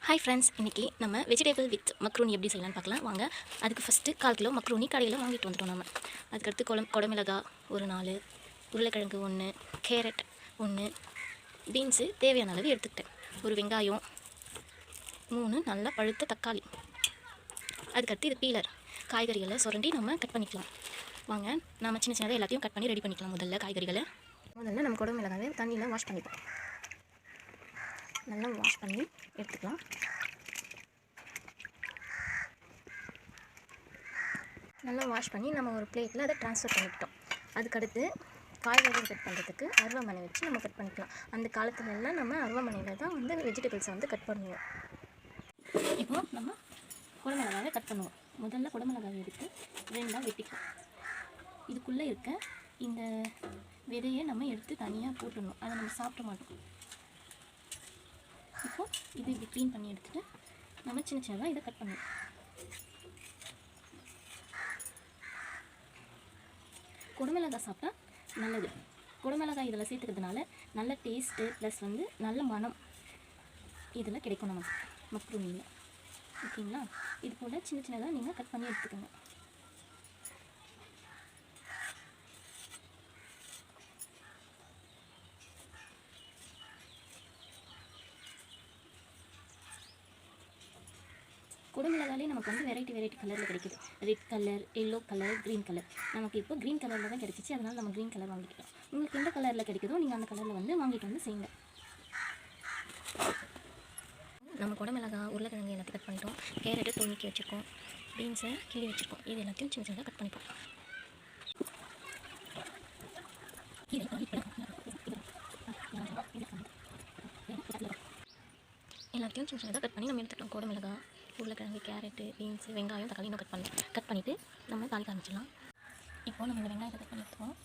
Hi friends, இன்றைக்கி நம்ம vegetable with macaroni எப்படி செய்யலாம்னு பார்க்கலாம் வாங்க. அதுக்கு ஃபஸ்ட்டு 1/4 கிலோ மக்ரூனி கடையில் வாங்கிட்டு வந்துட்டோம் நம்ம. அதுக்கடுத்து குடமிளகா ஒரு 4, உருளைக்கிழங்கு 1, கேரட் 1, பீன்ஸு தேவையான அளவு எடுத்துக்கிட்டேன், ஒரு வெங்காயம் 3 நல்லா பழுத்த தக்காளி. அதுக்கடுத்து இது பீலர், காய்கறிகளை சுரண்டி நம்ம கட் பண்ணிக்கலாம். வாங்க, நம்ம சின்ன சின்னதாக எல்லாத்தையும் கட் பண்ணி ரெடி பண்ணிக்கலாம். முதல்ல நம்ம குடமிளகாவை தண்ணியில் வாஷ் பண்ணிப்போம். நல்லா வாஷ் பண்ணி எடுத்துக்கலாம். நல்லா வாஷ் பண்ணி நம்ம ஒரு பிளேட்டில் அதை ட்ரான்ஸ்ஃபர் பண்ணிக்கிட்டோம். அதுக்கடுத்து காய்கறிகள் கட் பண்ணுறதுக்கு அருவாமனை வச்சு நம்ம கட் பண்ணிக்கலாம். அந்த காலத்துலலாம் நம்ம அருவாமனையில் தான் வெஜிடபிள்ஸை கட் பண்ணுவோம். இப்போது நம்ம குடமிளகாவை கட் பண்ணுவோம். முதல்ல குடமிளகாவை எடுத்து 2ஆக வெட்டிக்கலாம். இதுக்குள்ளே இருக்க இந்த விதையை நம்ம எடுத்து தனியாக போட்டுடணும். அதை நம்ம சாப்பிட மாட்டோம். இப்போது இது இப்படி க்ளீன் பண்ணி எடுத்துகிட்டு நம்ம சின்ன சின்னதாக இதை கட் பண்ணுவோம். குடமிளகாய் சாப்பிட்டா நல்லது. குடமிளகாய் இதில் சேர்த்துக்கிறதுனால நல்ல டேஸ்ட்டு ப்ளஸ் நல்ல மனம் இதில் கிடைக்கும் நமக்கு மக்ரூனியில். ஓகேங்களா? இது போல் சின்ன சின்னதாக நீங்கள் கட் பண்ணி எடுத்துக்கோங்க. குடமிளகாலே நமக்கு வெரைட்டி கலரில் கிடைக்குது. Red colour, yellow colour, green colour. நமக்கு இப்போ க்ரீன் கலரில் தான் கிடைச்சிச்சு. அதனால் நம்ம க்ரீன் கலர் வாங்கிக்கிட்டோம். உங்களுக்கு எந்த கலரில் கிடைக்குதோ நீங்கள் அந்த கலரில் வாங்கிட்டு செய்யுங்க. நம்ம குடமிளகாய், உருளைக்கிழங்கு எல்லாத்தையும் கட் பண்ணிட்டோம். கேரட்டு தோணிக்கி வச்சுருக்கோம், பீன்ஸை கிள்ளி வச்சுருக்கோம். இது எல்லாத்தையும் சின்ன சின்னதாக கட் பண்ணிப்போம். எல்லாத்தையும் சின்ன சின்னதாக கட் பண்ணி நம்ம எடுத்துட்டோம். குடமிளகாய், உருளைக்கிழங்கு, கேரட்டு, பீன்ஸு, வெங்காயம், தக்காளி இன்னும் கட் பண்ணிவிட்டு நம்ம தாளிக்க ஆரம்பிச்சிடலாம். இப்போது நம்ம இந்த வெங்காயத்தை கட் பண்ணி எடுத்துவோம்.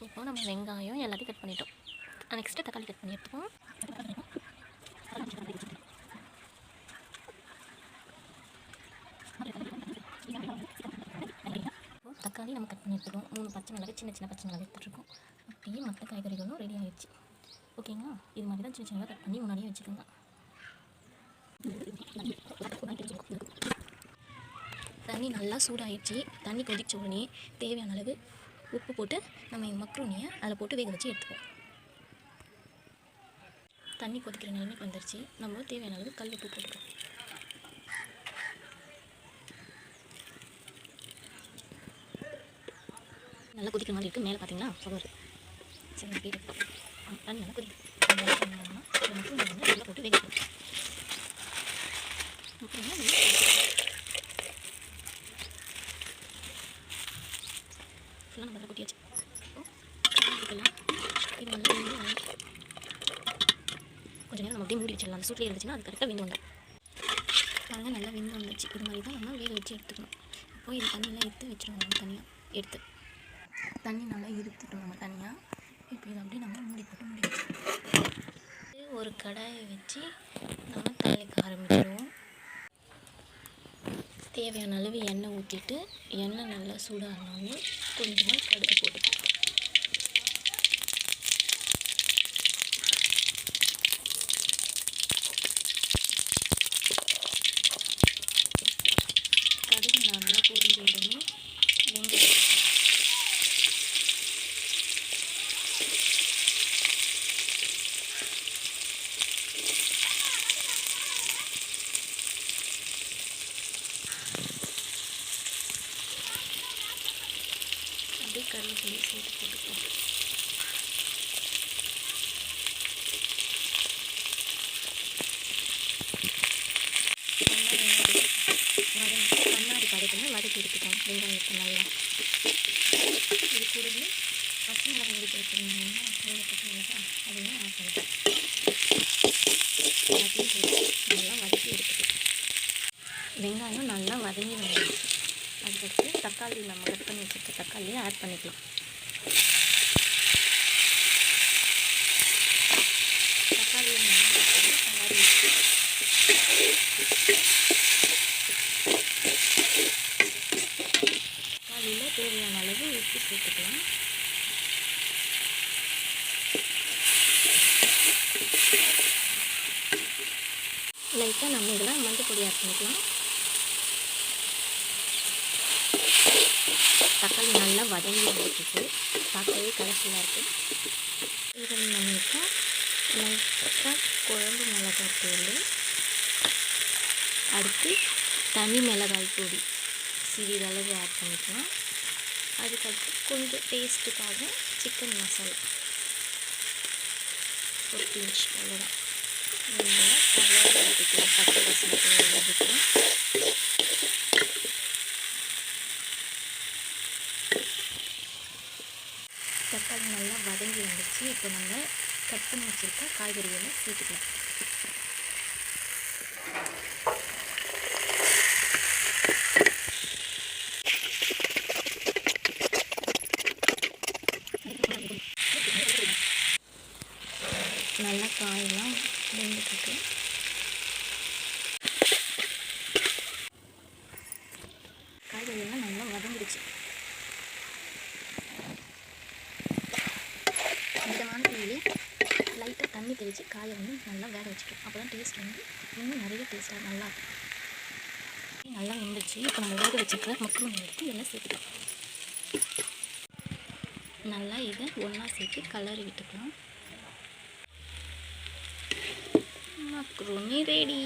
இப்போ நம்ம வெங்காயம் எல்லாத்தையும் கட் பண்ணிட்டோம். நெக்ஸ்ட்டு தக்காளி கட் பண்ணி எடுத்துப்போம். தக்காளி நம்ம கட் பண்ணி எடுத்துட்டோம். 3 பச்சை மிளகாய், சின்ன பச்சை மிளகாய் எடுத்துகிட்ருக்கோம். அப்படியே மற்ற காய்கறிகளும் ரெடி ஆகிடுச்சு. ஓகேங்களா? இது மாதிரி தான் சின்ன கட் பண்ணி முன்னாடியே வச்சுக்கோங்க. தண்ணி நல்லா சூடாகிடுச்சு. தண்ணி கொதிச்ச உடனே தேவையான அளவு உப்பு போட்டு நம்ம மக்ரூனியை அதில் போட்டு வேக வச்சு எடுத்துப்போம். தண்ணி கொதிக்கிற நிலைமைக்கு வந்துருச்சு. நம்ம தேவையான அளவு கல் உப்பு போட்டுப்போம். நல்லா கொதிக்கிற மாதிரி இருக்குது. மேலே பார்த்தீங்கன்னா பவர். சரி, கேட்டு தண்ணி நல்லா கொதிக்கும். நல்லா போட்டு வேக வைப்போம். ஃபுல்லாக நம்ம கொட்டியாச்சு. இது கொஞ்சம் நேரம் நம்ம அப்படியே மூடி வச்சிடலாம். அந்த சூட்டில் இருந்துச்சுன்னா அது கரெக்டாக வெந்து வந்துடும். பாருங்கள், நல்லா வெந்து வந்துச்சு. இது மாதிரி தான் நம்ம வேக வச்சு எடுத்துக்கணும். இப்போ இது தண்ணியெலாம் எடுத்து வச்சுருவோம். நம்ம தனியாக எடுத்து தண்ணி நல்லா இருத்துட்டோம் நம்ம தனியாக. இப்போ இதை அப்படியே நம்ம மூடி வச்சுருவோம். ஒரு கடாயை வச்சு நம்ம தாளிக்க ஆரம்பிச்சிடுவோம். தேவையான அளவு எண்ணெய் ஊற்றிட்டு எண்ணெய் நல்லா சூடாகணும்னு கொஞ்சமாக கடுகு போட்டுக்கலாம். கடுகு நல்லா பொரிஞ்ச உடனே வெங்காயம் அப்படியே கருவேப்பிலை சேர்த்து போட்டுக்கலாம். கண்ணாடி பதத்தில் வதக்கி எடுத்துக்கோங்க வெங்காயத்தை நல்லா. இது கூடவே பச்சை மிளகாய் எடுத்து வச்சுருந்தீங்கன்னா அதில் பச்சை மிளகாய் அதையும் ஆட் பண்ணிக்கலாம். எல்லாத்தையும் போட்டு நல்லா வதக்கி எடுத்துக்கலாம். வெங்காயம் நல்லா வதங்கி வந்துடுச்சு. அதுக்கடுத்து தக்காளி நம்ம கட் பண்ணி வச்சுருக்க தக்காளியை ஆட் பண்ணிக்கலாம். தக்காளியை நல்லா கலரி தக்காளியில் தேவையான அளவு உப்பு சேர்த்துக்கலாம். லைட்டாக நம்ம இதில் மஞ்சள் பொடி ஆட் பண்ணிக்கலாம். தக்காளி நல்லா வதங்கி வந்துட்டு பார்க்கவே கலர்ஃபுல்லாக இருக்குது. இதில் நம்ம இப்போ லைட்டாக குழம்பு மிளகாய் தூள், அடுத்து தனி மிளகாய் பொடி சிறிதளவு ஆட் பண்ணிக்கலாம். அதுக்கடுத்து கொஞ்சம் டேஸ்ட்டுக்காக சிக்கன் மசாலா ஒரு பிஞ்ச், அவ்வளோதான். நல்லா கலர் ஊற்றிக்கலாம். பச்சை வாசனை ஊற்றிக்கலாம். தக்காளி நல்லா வதங்கி வந்துடுச்சு. இப்போ நம்ம கட் பண்ணி வச்சுருக்க காய்கறிகளை சேர்த்துக்கலாம். நல்லா காயெல்லாம் வெந்துட்டுருக்கு. காய்கறியெல்லாம் நல்லா வதங்கிடுச்சு. மிதமான தீயிலே லைட்டாக தண்ணி தெளித்து காயை வந்து நல்லா வேக வச்சுக்கலாம். அப்போ தான் டேஸ்ட் வந்து இன்னும் நிறைய டேஸ்ட்டாக நல்லாயிருக்கும். நல்லா வெந்துடுச்சு. இப்போ நம்ம வேக வச்சுருக்க மக்ரூனி எடுத்து இதெல்லாம் சேர்த்துக்கலாம். நல்லா இதை ஒன்றா சேர்த்து கலரி விட்டுக்கலாம். Macaroni ready.